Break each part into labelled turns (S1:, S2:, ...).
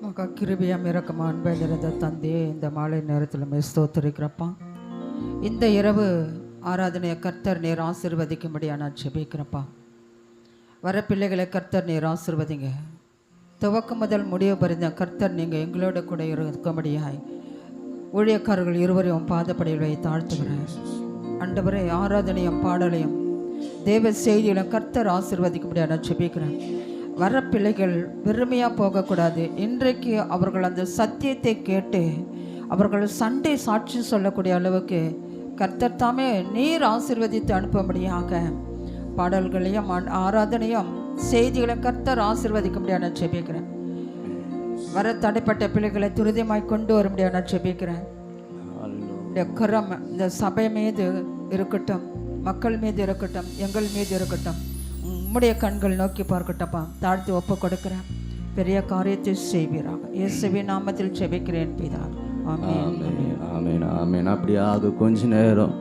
S1: மகா கிருபையாம் இரக்கமா அன்பை நிறைந்த தந்தையே, இந்த மாலை நேரத்தில் ஸ்தோத்திரிக்கிறப்பா. இந்த இரவு ஆராதனையை கர்த்தர் நீர் ஆசீர்வதிக்கும்படியா நான் ஜெபிக்கிறப்பா. வர பிள்ளைகளை கர்த்தர் நீர் ஆசீர்வதிங்க. துவக்கம் முதல் முடிவு பறிந்த கர்த்தர் நீங்கள் எங்களோட கூட இருக்கும்படியாய் ஊழியக்காரர்கள் இருவரையும் பாதப்படியில் வை தாழ்த்துகிறேன். ஆண்டவரே, ஆராதனையும் பாடலையும் தேவ செய்தியிலும் கர்த்தர் ஆசீர்வதிக்கும்படியா நான் ஜெபிக்கிறேன். வர பிள்ளைகள் வெறுமையாக போகக்கூடாது. இன்றைக்கு அவர்கள் அந்த சத்தியத்தை கேட்டு அவர்கள் சண்டை சாட்சி சொல்லக்கூடிய அளவுக்கு கர்த்தர் தாமே நீர் ஆசீர்வதித்து அனுப்பும்படியாக பாடல்களையும் ஆராதனையும் செய்திகளையும் கர்த்தர் ஆசீர்வதிக்க முடியாது நான் ஜெபிக்கிறேன். வர தடைப்பட்ட பிள்ளைகளை துரிதமாய் கொண்டு வர முடியாது நான் ஜெபிக்கிறேன். இந்த கரம் இந்த சபை மீது இருக்கட்டும், மக்கள் மீது இருக்கட்டும், எங்கள் மீது இருக்கட்டும். உம்முடைய கண்கள் நோக்கி பார்க்கட்டப்பா. தாழ்த்தி ஒப்பு கொடுக்கிறேன். பெரிய காரியத்தை செய்வீராக. இயேசுவின் நாமத்தில் ஜெபிக்கிறேன் பிதா. ஆமென்.
S2: ஆமென். ஆமென். அப்படியாக கொஞ்ச நேரம்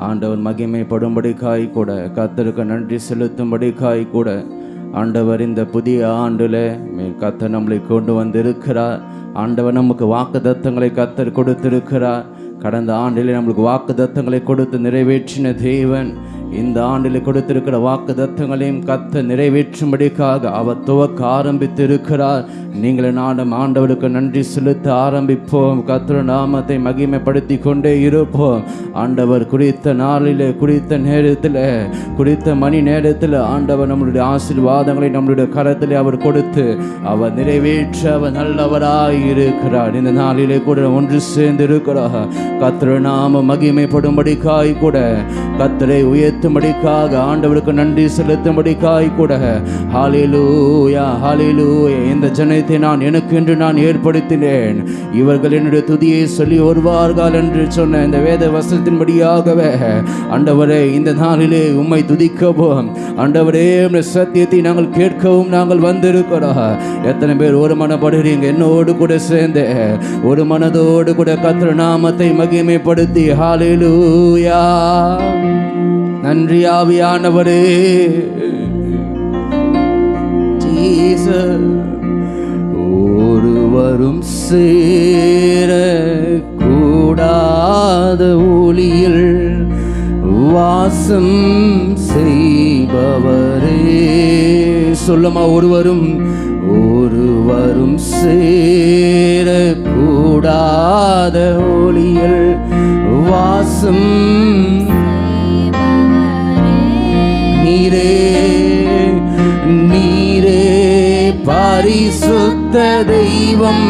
S2: ஆண்டவர் மகிமைப்படும்படிக்காய் கூட, கர்த்தருக்கு நன்றி செலுத்தும்படிக்காய் கூட, ஆண்டவர் இந்த புதிய ஆண்டுல கர்த்தர் நம்மளை கொண்டு வந்திருக்கிறார். ஆண்டவர் நமக்கு வாக்குத்தத்தங்களை கர்த்தர் கொடுத்திருக்கிறார். கடந்த ஆண்டிலே நம்மளுக்கு வாக்குத்தத்தங்களை கொடுத்து நிறைவேற்றின தேவன் இந்த ஆண்டில் கொடுத்திருக்கிற வாக்குத்தத்தங்களையும் கர்த்தர் நிறைவேற்றும்படிக்காக அவர் துவக்க ஆரம்பித்திருக்கிறார். நீங்கள் நானும் ஆண்டவருக்கு நன்றி செலுத்த ஆரம்பிப்போம். கர்த்தர் நாமத்தை மகிமைப்படுத்தி கொண்டே இருப்போம். ஆண்டவர் குறித்த நாளில், குறித்த நேரத்தில், குறித்த மணி நேரத்தில் ஆண்டவர் நம்மளுடைய ஆசீர்வாதங்களை நம்மளுடைய கரத்தில் அவர் கொடுத்து அவர் நிறைவேற்ற அவர் நல்லவராய் இருக்கிறார். இந்த நாளிலே கூட ஒன்று சேர்ந்து இருக்கிறார். கர்த்தர் நாம மகிமைப்படும்படிக்காய் கூட, கர்த்தரை உயர்த்தும்படிக்காக, ஆண்டவருக்கு நன்றி செலுத்தும்படிக்காய் கூட, ஹல்லேலூயா ஹல்லேலூயா. இந்த ஜனத்தை நான் எனக்கு என்று நான் ஏற்படுத்தினேன், இவர்கள் என்னுடைய துதியை சொல்லி வருவார்கள் என்று சொன்ன இந்த வேத வசனத்தின்படியாகவே ஆண்டவரே இந்த நாளிலே உம்மை துதிக்கவும், ஆண்டவரே சத்தியத்தை நாங்கள் கேட்கவும் நாங்கள் வந்திருக்கிறோம். எத்தனை பேர் ஒரு மனப்படுறீங்க? என்னோடு கூட சேர்ந்து ஒரு மனதோடு கூட கர்த்தர் நாமத்தை மகிமைப்படுத்தி ஹல்லேலூயா. நன்றி ஆவியானவரே. ஜீசஸ். ஒருவரும் சேர கூடாத ஒளியில் வாசம் செய்பவரே. சொல்லுமா, ஒருவரும் சேர கூடாத ஒளியில் வாசம் நீரே நீரே பரிசுத்த தெய்வம்,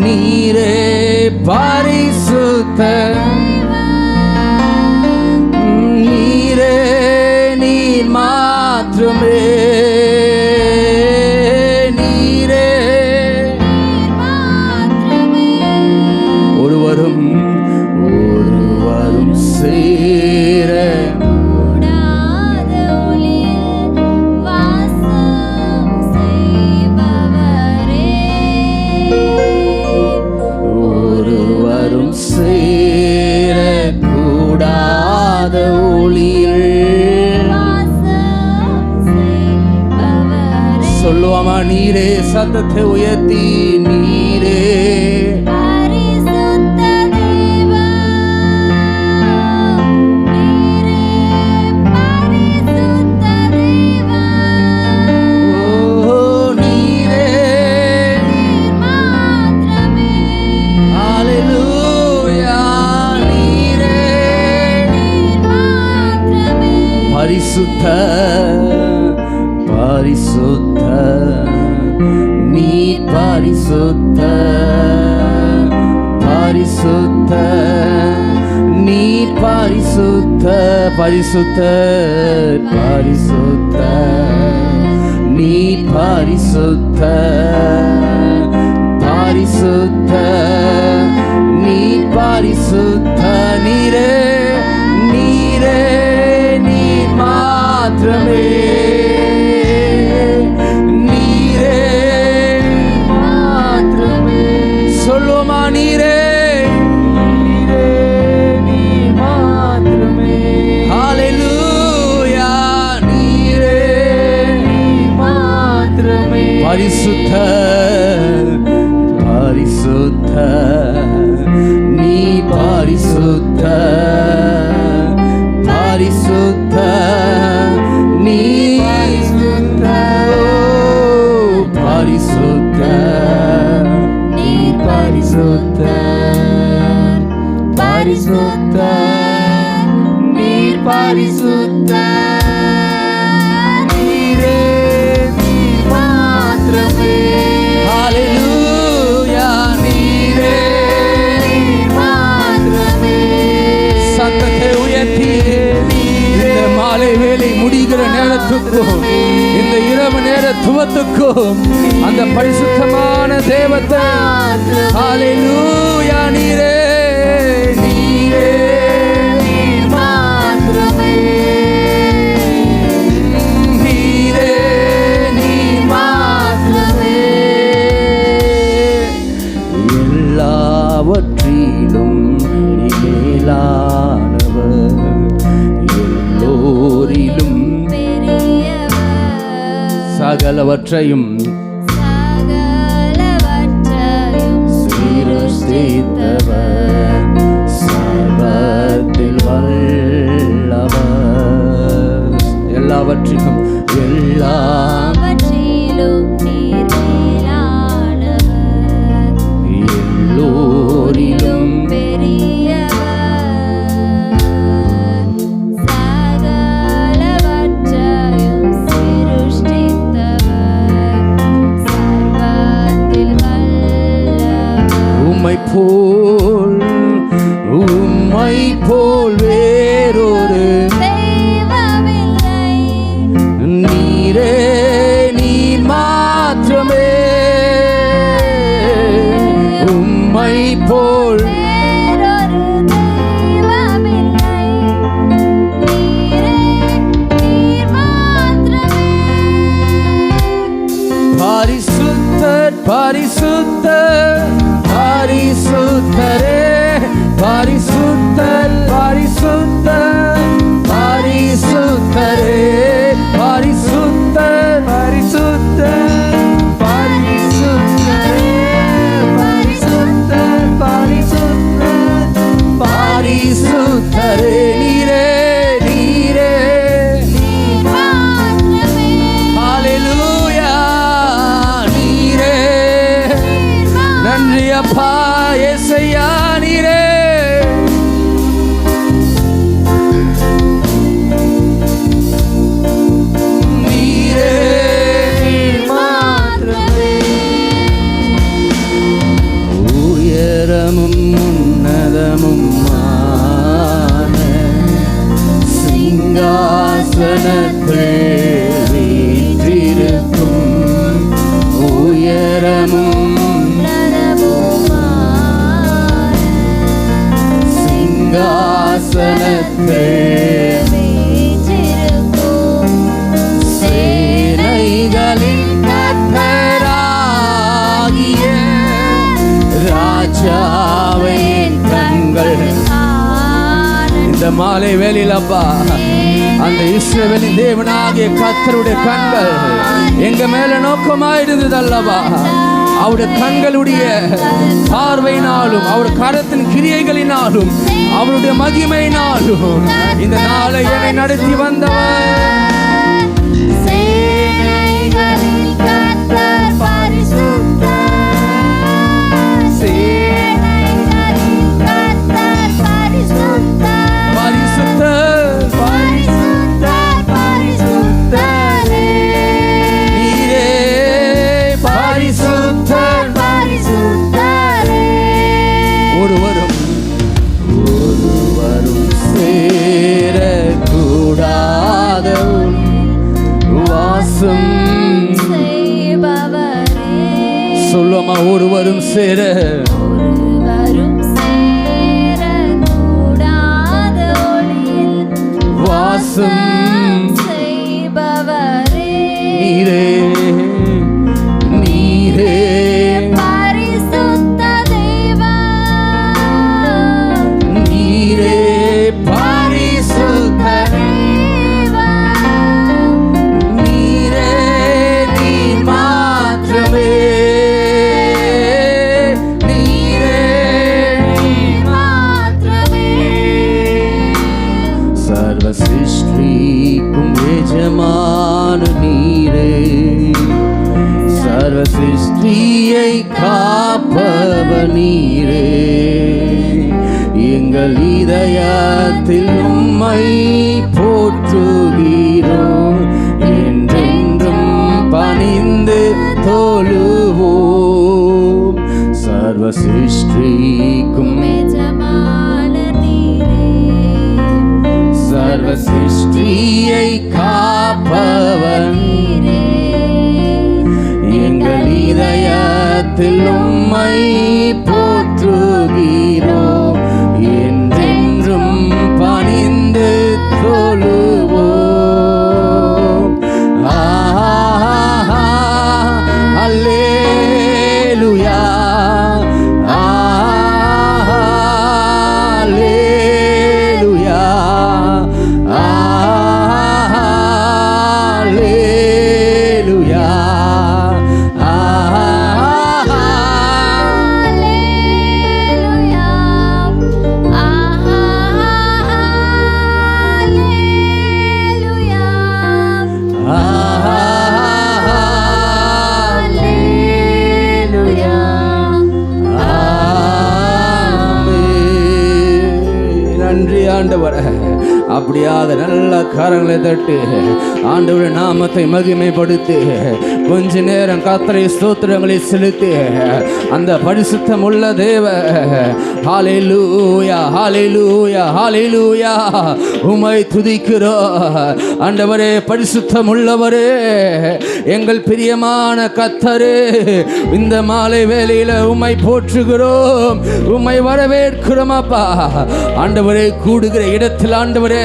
S2: நீரே பரிசுத்த, நீரே நீர் மாத்திரமே, நீரே ஒருவரும் சேர சேரக்கூடாத ஒளியில் சொல்லுவாமா, நீரே சத்தத்தை உயர்த்தி, நீரே பரிசுத்த பரிசுத்த, நீ பரிசுத்த பரிசுத்த, நீ பரிசுத்த பரிசுத்த பரிசுத்த, நீ பரிசுத்த பரிசுத்த, நீ பரிசுத்த, நீரே நீரே நீ மாத்திரமே, நீரே மாத்திரமே. சொல்லுமா, நீரே நீரே நீ மாத்திரமே. ஹல்லேலூயா. நீரே நீ மாத்திரமே. பரிசுத்த பரிசுத்த நீ பரிசுத்த பரிசுத்த நீ பரிசுத்த நீ பரிசுத்த பரிசுத்த நீ பரிசுத்த நீரே நீ மாத்திரமே. ஹல்லேலூயா நீரே நீ மாத்திரமே. சத்தத்தை உயர்த்தி இந்த மாலை வேளை முடிகிற நேரத்துக்கும் இந்த இரவு நேரத்துவத்துக்கும் அந்த பரிசுத்தமான தேவத்தை ஹல்லேலூயா நீரே நீரே நீர் மாத்திரமே. நீரே நீர் மாத்திரமே. எல்லாவற்றிலும் நீ மேலானவர், எல்லோரிலும் சகலவற்றையும் சிருஷ்டித்தவர், சர்வத்தில் வல்லவர். எல்லாவற்றிலும் எல்லாவற்றிலும் நீர் மேலானவர், எல்லோரிலும் உம்மை போல் வேறொரு தெய்வமில்லை. நீரே நீர் மாத்திரமே. உம்மை போல் வேறொரு தெய்வமில்லை. நீரே நீர் மாத்திரமே. பரிசுத்தர் பரிசுத்தர் பரிசுத்தரே பரிசுத்தர் பரிசுத்தர் பரிசுத்தரே பரிசுத்தர் பரிசுத்தர் பரிசுத்தரே பரிசுத்தர் பரிசுத்தர் பரிசுத்தரே நீரே நீரே ஹல்லேலூயா நீரே. நன்றி அப்பா ஏசையா நீரே. நீரே நீர் மாத்திரமே. உயரமும் உன்னதமுமான சிங்காசனத்தில் வீற்றிருக்கும் உயரமும் சிங்காசனத்தில் வீற்றிருக்கும் சேனைகளின் கர்த்தராகிய ராஜாவே கண்கள். இந்த மாலை வேளையில் அப்பா அந்த இஸ்ரவேலின் தேவனாகிய கர்த்தருடைய கண்கள் எங்க மேல நோக்கமாயிருந்தது அல்லவா. அவருடைய கண்களுடைய பார்வையினாலும் அவருடைய கரத்தின் கிரியைகளினாலும் அவருடைய மகிமையினாலும் இந்த நாளை என்னை நடத்தி வந்தவர். ஒருவரும் சேரக்கூடாத வாசம் சொல்லுமா. ஒருவரும் சேர வாசம் நீரே நீரே நீரே நீர் மாத்திர மாத்திரமே நீரே சர்வ சிருஷ்டிக்கும் எஜமான நீரே சர்வ சிருஷ்டியை காப்பவ நீரே எங்கள் இதயத்தில் உம்மை போற்றுகிறோம் என்றென்றும் பணிந்து தொழுவோம் சர்வ சிருஷ்டிக்கும் சர்வ சிருஷ்டியை காப்பவன் எங்கள் இதயத்தில் உம்மை போற்றுகிறோம் என்றென்றும் பணிந்து தொழுவோம் அல்லேலூயா அல்லேலூயா அல்லேலூயா நன்றி ஆண்டவரே. அப்படியாக நல்ல கரங்களை தட்டு ஆண்டவருடைய நாமத்தை மகிமைப்படுத்தி கொஞ்ச நேரம் கர்த்தரை ஸ்தோத்திரங்களை செலுத்தி அந்த பரிசுத்தம் உள்ள தேவ ஹல்லேலூயா ஹல்லேலூயா ஹல்லேலூயா உம்மை துதிக்கிறோம் ஆண்டவரே. பரிசுத்தம் உள்ளவரே, எங்கள் பிரியமான கர்த்தரே, இந்த மாலை வேளையில உம்மை போற்றுகிறோம், உம்மை வரவேற்கிறோம் அப்பா. ஆண்டவரே, கூடுகிற இடத்தில் ஆண்டவரே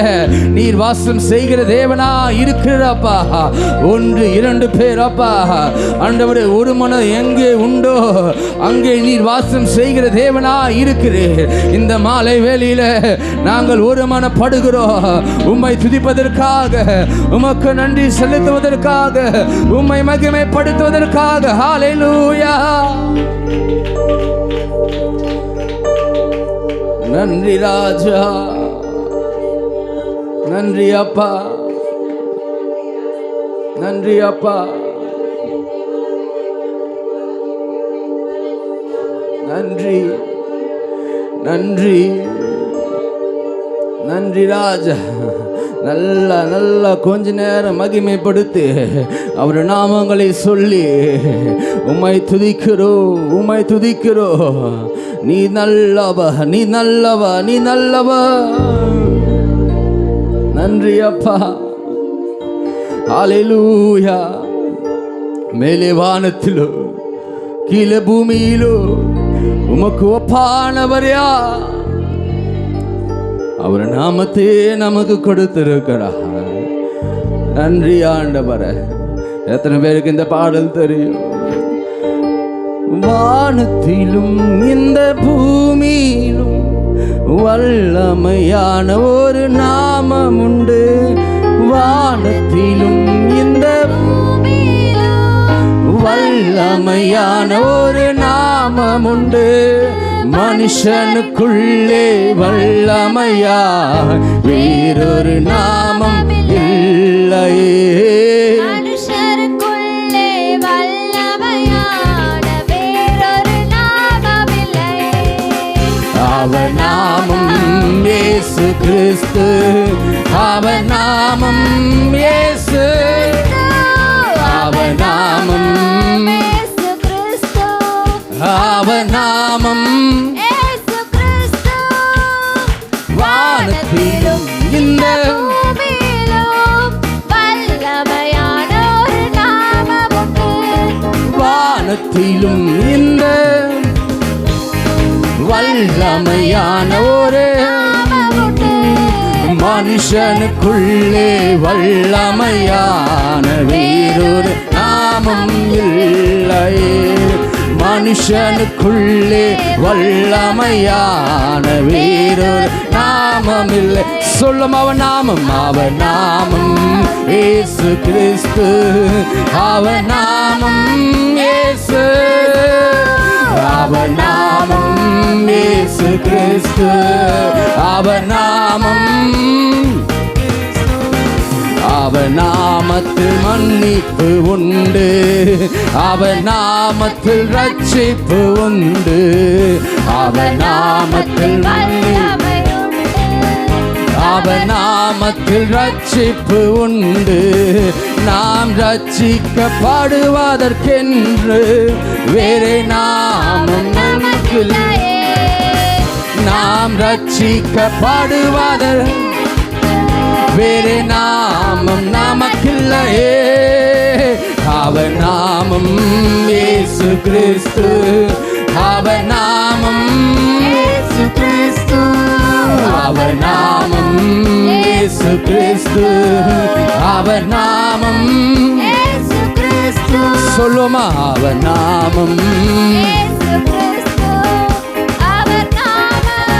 S2: நீர் வாசம் செய்கிற தேவனா இருக்கிறப்பா. 1-2 பேர் அப்பா ஆண்டவரே, ஒரு மனம் எங்கே உண்டோ அங்கே நீர் வாசம் செய்கிற தேவனா இருக்கிறீர். இந்த மாலை வேளையில நாங்கள் ஒரு மனப்படுகிறோம் உம்மை துதிப்பதற்காக, உமக்கு நன்றி செலுத்துவதற்காக, உம்மை மகிமைப்படுத்துவதற்காக. ஹல்லேலூயா. நன்றி ராஜா, நன்றி அப்பா, நன்றி அப்பா, நன்றி நன்றி நன்றி ராஜா. நல்ல கொஞ்ச நேரம் மகிமைப்படுத்தி அவர் நாமங்களை சொல்லி உம்மை துதிக்கிறோம், உம்மை துதிக்கிறோம். நீ நல்லவ, நீ நல்லவ, நீ நல்லவ. நன்றி அப்பா. ஹல்லேலூயா. மேலே வானத்திலோ கீழே பூமியிலோ உமக்கு ஒப்பானவர் யார்? அவர் நாமத்தே நமக்கு கொடுத்திருக்கிறார். நன்றி ஆண்டவரே. எத்தனை பேருக்கு இந்த பாடல் தெரியும்? வானத்திலும் இந்த பூமியிலும் வல்லமையான ஒரு நாமம் உண்டு. வானத்திலும் இந்த வல்லமையான ஒரு நாமம் உண்டு. மனுஷனுக்குள்ளே வல்லமையா வேறொரு நாமம் இல்லையே.
S3: மனுஷருக்குள்ளே வல்லமையான வேறொரு நாமம் இல்லையே.
S2: அவர் நாமம் இயேசு கிறிஸ்து, அவர் நாமம் இயேசு, அவர் நாமம்
S3: இயேசு கிறிஸ்து,
S2: அவர் நாமம்
S3: இயேசு கிறிஸ்து.
S2: வானத்திலும் இந்த
S3: பூமியிலும் வல்லமையான ஒரு நாமம் உண்டு.
S2: வானத்திலும் இந்த வல்லமையான ஒரு
S3: நாமம் உண்டு.
S2: மனுஷனுக்குள்ளே வல்லமையான வேறொரு நாமம் இல்லையே. மனுஷனுக்குள்ளே வல்லமையான வேறொரு நாமம் இல்லை. சொல்லும் அவன் நாமம், அவன் நாமம் இயேசு கிறிஸ்து, அவன் நாமம் இயேசு நாமத்தில் மன்னிப்பு உண்டு, அவர் நாமத்தில் ரட்சிப்பு உண்டு, அவர் நாமத்தில்
S3: வல்லமை உண்டு.
S2: அவர் நாமத்தில் ரட்சிப்பு உண்டு. நாம் ரட்சிக்கப்படுவதற்கென்று வேறே நாமம் நமக்கில்லையே. நாம் ரட்சிக்கப்படுவதற்கு வேறே நாமம் நமக்கில்லையே. அவர் நாமம் இயேசு கிறிஸ்து, அவர் நாமம் இயேசு கிறிஸ்து, அவர் நாமம் இயேசு கிறிஸ்து, அவர் நாமம்
S3: இயேசு கிறிஸ்து.
S2: சொல்லுமா, அவர் நாமம்
S3: இயேசு கிறிஸ்து. அவர் நாமம்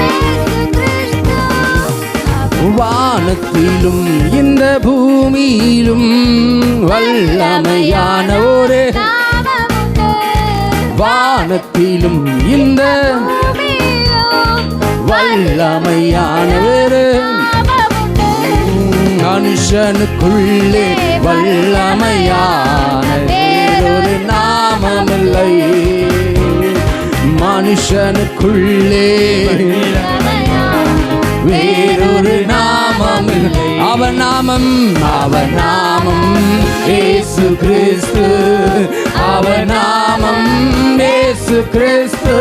S3: இயேசு கிறிஸ்து.
S2: வானத்திலும் இந்த பூமியிலும் வல்லமையான ஒரு
S3: நாமம் உண்டு.
S2: வானத்திலும் இந்த
S3: பூமியிலும்
S2: வல்லமையான ஒரு
S3: நாமம் உண்டு.
S2: மனுஷனுக்குள்ளே வல்லமையான வேறொரு நாமமில்லை. மனுஷனுக்குள்ளே வேறொரு நாமமில்லை. அவர் நாமம், அவர் நாமம் இயேசு கிறிஸ்து, அவர் நாமம் இயேசு கிறிஸ்து,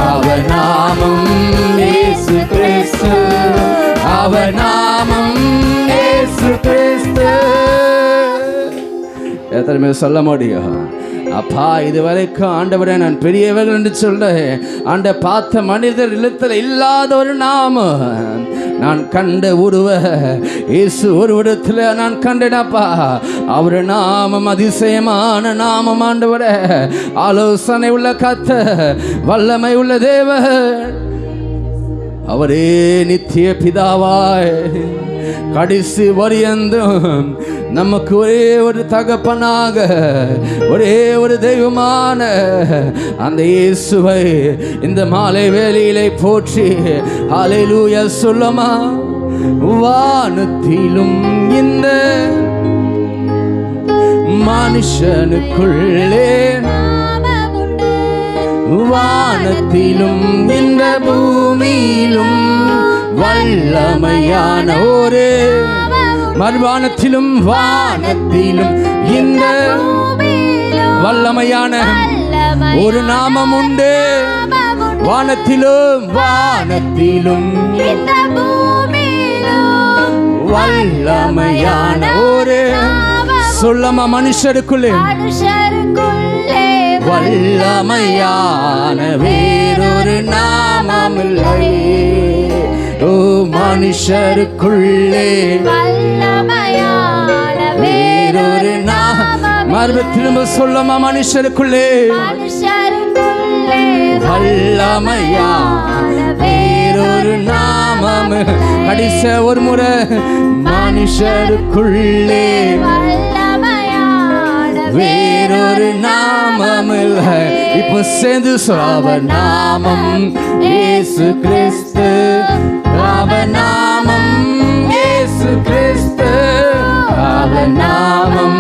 S2: அவர் நாமம் இயேசு கிறிஸ்து, அவர் நாமம் இயேசு கிறிஸ்து. எத்தனை பேர் சொல்ல முடியும்? அப்பா, இதுவரைக்கும் ஆண்டவரே நான் பெரியவர்கள் என்று சொல்ல ஆண்ட பார்த்த மனிதர் இல்லத்தில் இல்லாத ஒரு நாமம் நான் கண்ட உருவ இயேசு ஒரு இடத்துல நான் கண்டேனப்பா. அவர் நாமம் அதிசயமான நாமம் ஆண்டவரே. ஆலோசனை உள்ள கர்த்தர், வல்லமை உள்ள தேவன், அவரே நித்திய பிதாவாய் கடைசி வரியந்தும் நமக்கு ஒரே ஒரு தகப்பனாக, ஒரே ஒரு தெய்வமான அந்த இயேசுவை இந்த மாலை வேளையிலே போற்றி ஹல்லேலூயா சொல்லுமா. வானத்திலும் இந்த மனுஷனுக்குள்ளே
S3: நாமம் உண்டு.
S2: வானத்திலும் இந்த பூமியிலும் வல்லமையான ஒரு மறுவானத்திலும் வானத்திலும் இந்த
S3: பூமியிலும்
S2: வல்லமையான
S3: வல்லமையான
S2: ஒரு நாமம் உண்டு.
S3: நாமம் உண்டு.
S2: வானத்திலும் வானத்திலும்
S3: இந்த பூமியிலும்
S2: வல்லமையான ஒரு சொல்லமா மனுஷருக்குள்ளே
S3: மனுஷருக்குள்ளே
S2: வல்லமையான வேறொரு நாமமில்லை. ஓ மனுஷருக்குள்ளே
S3: வல்லமையான
S2: வேறொரு நாமம். மறுபடி திரும்ப சொல்லமா மனுஷருக்குள்ளே
S3: மனுஷருக்குள்ளே
S2: வல்லமையான வேறொரு நாமம். கடைசி ஒரு முறை மனுஷருக்குள்ளே
S3: வல்லமையான
S2: வேறொரு நாமம் இல்லை. இப்போ சேர்ந்து அவர் நாமம் இயேசு கிறிஸ்து, அவர் நாமம் இயேசு கிறிஸ்து, அவர் நாமம்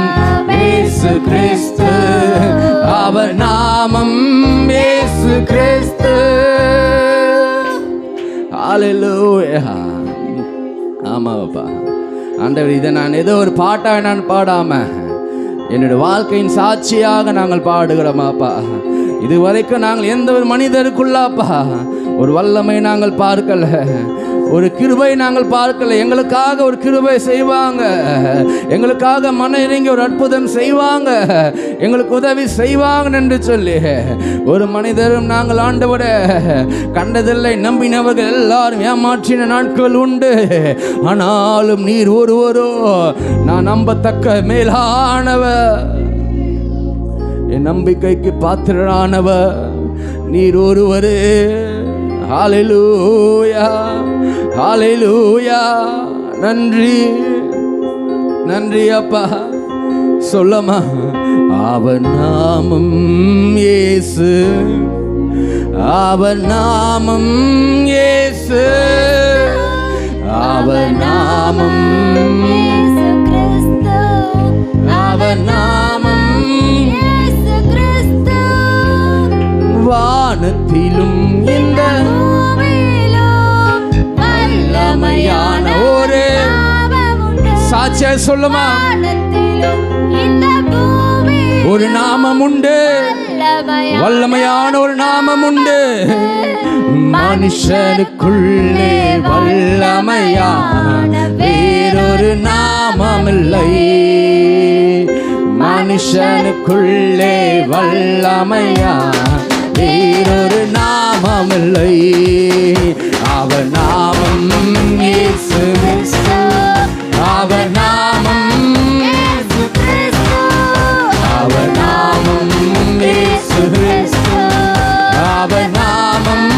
S2: இயேசு கிறிஸ்து, அவர் நாமம் இயேசு கிறிஸ்து. ஹல்லேலூயா. ஆமாப்பா ஆண்டவர், இதை நான் ஏதோ ஒரு பாட்டாக நான் பாடாம என்னுடைய வாழ்க்கையின் சாட்சியாக நாங்கள் பாடுகிறோமாப்பா. இதுவரைக்கும் நாங்கள் எந்த ஒரு மனிதருக்குள்ளாப்பா ஒரு வல்லமை நாங்கள் பார்க்கல, ஒரு கிருபை நாங்கள் பார்க்கல. எங்களுக்காக ஒரு கிருபை செய்வாங்க, எங்களுக்காக மன இறங்கி ஒரு அற்புதம் செய்வாங்க, எங்களுக்கு உதவி செய்வாங்க என்று சொல்லி ஒரு மனிதரும் நாங்கள் ஆண்டவர கண்டதில்லை. நம்பினவர்கள் எல்லாரும் ஏமாற்றின நாட்கள் உண்டு. ஆனாலும் நீர் ஒருவரோ நான் நம்பத்தக்க மேலானவர், என் நம்பிக்கைக்கு பாத்திரனானவர் நீர் ஒருவரே. ஹல்லேலூயா ஹல்லேலூயா. நன்றி நன்றி அப்பா. சொல்லமா அவர் நாமம் இயேசு, அவர் நாமம் இயேசு, அவர் நாமம்
S3: இயேசு
S2: அவர் நாமம்
S3: இயேசு கிறிஸ்து
S2: வானத்திலும் இந்த
S3: பூமியிலும்
S2: வல்லமையான ஒரு
S3: நாமம் உண்டு.
S2: சாட்சியா சொல்லுமா,
S3: வானத்திலும் இந்த பூமியிலும்
S2: ஒரு நாமம் உண்டு, வல்லமையான ஒரு நாமம் உண்டு. மனுஷனுக்குள்ளே வல்லமையான வேறொரு நாமமில்லை. மனுஷனுக்குள்ளே வல்லமையான வேறொரு நாமமில்லை. அவர் நாமம் இயேசு கிறிஸ்து. அவர் நாமம்
S3: இயேசு கிறிஸ்து
S2: அவர் நாமம் இயேசு கிறிஸ்து. அவர் நாமம்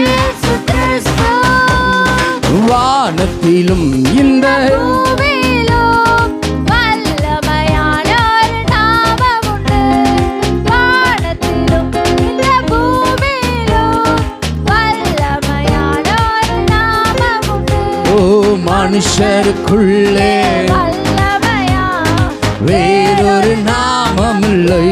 S3: இயேசு கிறிஸ்து
S2: வானத்திலும் இந்த
S3: பூமியிலும் வல்லமையான ஒரு நாமம் உண்டு. வானத்திலும் இந்த பூமியிலும் வல்லமையான ஒரு நாமம் உண்டு.
S2: ஓ மனுஷருக்குள்ளே
S3: வல்லமையா
S2: வேறொரு நாமமில்லை.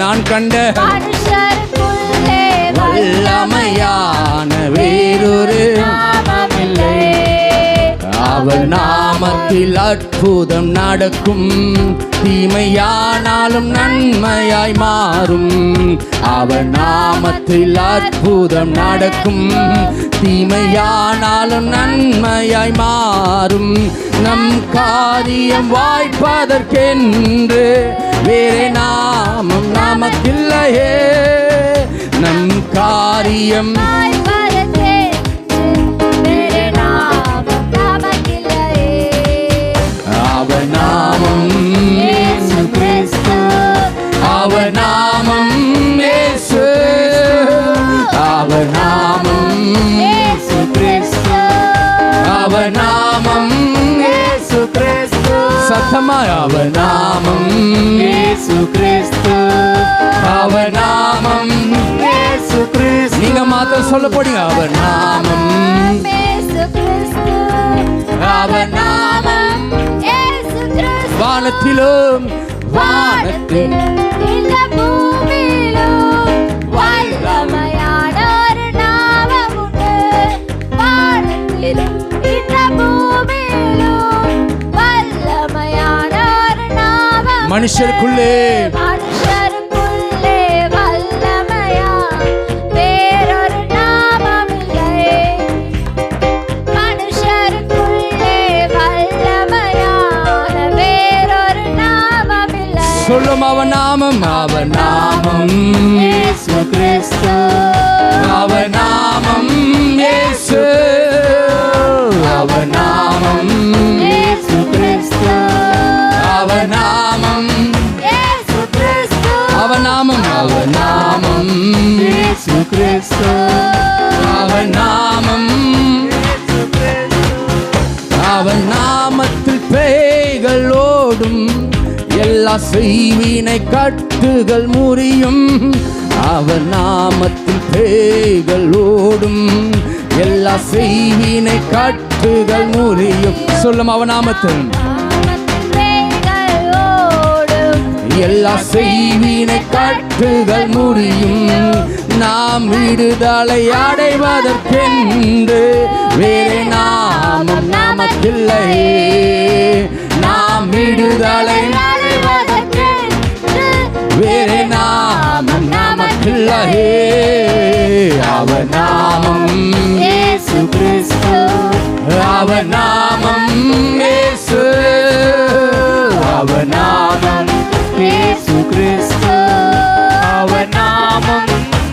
S2: நான் கண்ட
S3: மனுஷருக்குள்ளே
S2: வல்லமையான வேறொரு
S3: நாமமில்லை.
S2: அவர் நாமத்தில் அற்புதம் நடக்கும், தீமையானாலும் நன்மையாய் மாறும். அவர் நாமத்தில் அற்புதம் நடக்கும், தீமையானாலும் நன்மையாய் மாறும். நம் காரியம் வாய்ப்பதற்கென்று வேறே நாமம் நமக்கில்லையே. நம் காரியம்
S3: வாய்ப்பதற்கென்று வேறு நாமம் நமக்கில்லையே.
S2: அவர் நாமம்
S3: இயேசு கிறிஸ்து
S2: அவர் நாமம் இயேசு. அவர் நாமம்
S3: இயேசு கிறிஸ்து
S2: அவர் நாமம் இயேசு கிறிஸ்து. சத்தமாய் அவர் நாமம் இயேசு கிறிஸ்து. அவர் நாமம் இயேசு கிறிஸ்து. நீங்க மாத்திரம் சொல்ல போறீங்க. அவர் நாமம்
S3: இயேசு கிறிஸ்து
S2: அவர் நாமம்
S3: இயேசு கிறிஸ்து
S2: வானத்திலும் வானத்தில்
S3: இந்த பூமியிலும் வல்லமையான ஒரு நாமம் உண்டு. வானத்திலும் இந்த பூமியிலும் வல்லமையான ஒரு நாமம் உண்டு.
S2: மனுஷருக்குள்ளே
S3: மனுஷருக்குள்ளே வல்லமையா வேறொரு நாமமில்லை. மனுஷருக்குள்ளே வல்லமையான வேறொரு நாமமில்லை.
S2: சொல்லும் அவர் நாமம். அவர் நாமம்
S3: இயேசு கிறிஸ்து
S2: அவர் நாமம் இயேசு. அவர் நாமம்
S3: இயேசு கிறிஸ்து
S2: அவர் நாமம்
S3: இயேசு கிறிஸ்து
S2: அவர் நாமம் அவர் நாமம் இயேசு கிறிஸ்து. அவர் நாமம் அவர் நாமத்தில் பேய்கள் ஓடும், எல்லா செய்வினை கட்டுகள் முறியும். அவர் நாமத்தில் பேய்கள் ஓடும், எல்லா செய்வினை கட்டுகள் முறியும். சொல்லும் அவர் நாமத்தில்
S3: நாமத்தில் பேய்கள் ஓடும்.
S2: எல்லா செய்வினை கட்டுகள் முறியும். நாம் விடுதலை அடைவதற்கென்று வேறே நாமம் நமக்கில்லையே. நாம் விடுதலை
S3: அடைவதற்கென்று
S2: வேறே நாமம் நமக்கில்லையே. அவர் நாமம்
S3: இயேசு கிறிஸ்து
S2: அவர் நாமம் இயேசு. அவர் நாமம் இயேசு கிறிஸ்து. அவர் நாமம்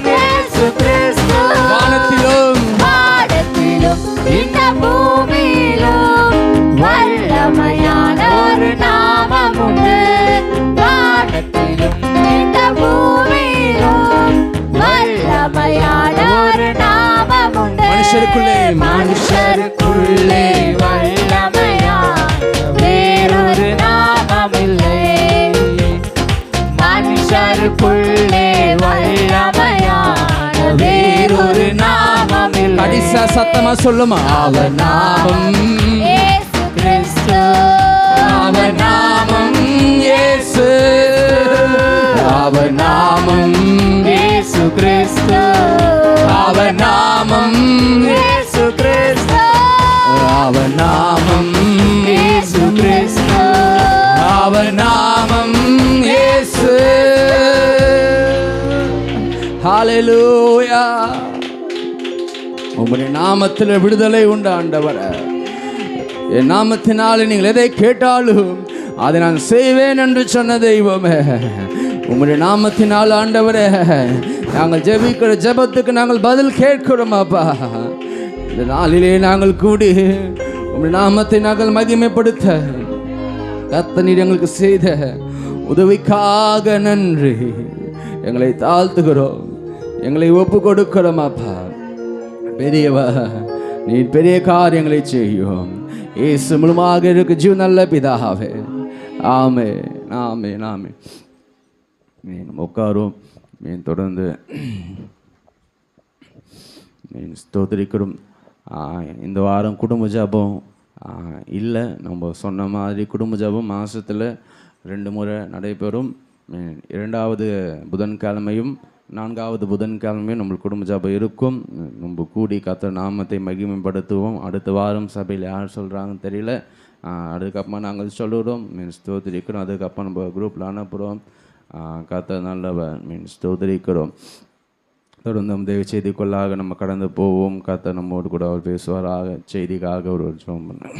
S2: இயேசு கிறிஸ்து. வானத்திலும்
S3: வானத்திலும் இந்த பூமியிலும் வல்லமையான ஒரு நாமம் உண்டு. வானத்திலும் இந்த பூமியிலும் வல்லமையான ஒரு நாமம் உண்டு.
S2: மனுஷருக்குள்ளே
S3: மனுஷருக்குள்ளே வல்லமையான வேறொரு நாமமில்லை. மனுஷருக்குள்ளே வல்லமையான வேறொரு நாமமில்லை.
S2: கடிசா சத்தமா சொல்லுமா. அவர் நாமம்
S3: இயேசு கிறிஸ்து
S2: அவர் நாமம் அவர் நாமம்
S3: இயேசு கிறிஸ்து
S2: அவர் நாமம் இயேசு கிறிஸ்து அவர் நாமம்
S3: இயேசு கிறிஸ்து
S2: அவர் நாமம் இயேசு. ஹல்லேலூயா. உம்முடைய நாமத்தில் விடுதலை உண்டு ஆண்டவரே. என் நாமத்தினாலே நீங்கள் எதை கேட்டாலும் அதை நான் செய்வேன் என்று சொன்ன தெய்வமே, உம்முடைய நாமத்தினால் ஆண்டவரே நாங்கள் ஜெபிக்கிற ஜெபத்துக்கு நாங்கள் பதில் கேட்கிறோம் அப்பா. இந்த நாளிலே நாங்கள் கூடி உம்முடைய நாமத்தை நாங்கள் மகிமைப்படுத்த கர்த்தர் எங்களுக்கு செய்த உதவிக்காக நன்றி. எங்களை தாழ்த்துகிறோம், எங்களை ஒப்பு கொடுக்கிறோம் அப்பா. பெரியவா, நீ பெரிய காரியங்களை செய்யும். இயேசு மூலமாக இருக்கு ஜீவ நல்ல பிதாவே. ஆமே ஆமே ஆமே. நம்ம உட்காரும் தொடர்ந்து ஸ்தோத்திரிக்கிறோம். இந்த வாரம் குடும்ப ஜபம் இல்லை, நம்ம சொன்ன மாதிரி குடும்ப ஜபம் மாதத்தில் 2 முறை நடைபெறும். 2வது புதன்கிழமையும் 4வது புதன்கிழமையும் நம்மளுக்கு குடும்ப ஜபம் இருக்கும். நம்ம கூடி கர்த்தர் நாமத்தை மகிமைப்படுத்துவோம். அடுத்த வாரம் சபையில் யார் சொல்கிறாங்கன்னு தெரியல. அதுக்கப்புறமா நாங்கள் சொல்லுறோம், ஸ்தோத்திரிக்கிறோம். அதுக்கப்புறம் நம்ம குரூப்பில் அனுப்புகிறோம். கர்த்தர் நல்லவர், ஸ்தோத்திரிக்கிறோம். தொடர்ந்து நம்ம தேவ செய்திக்குள்ளாக நம்ம கடந்து போவோம். கர்த்தர் நம்மோடு கூட அவர் பேசுவாராக. செய்திக்காக ஒரு ஜெபம் பண்ண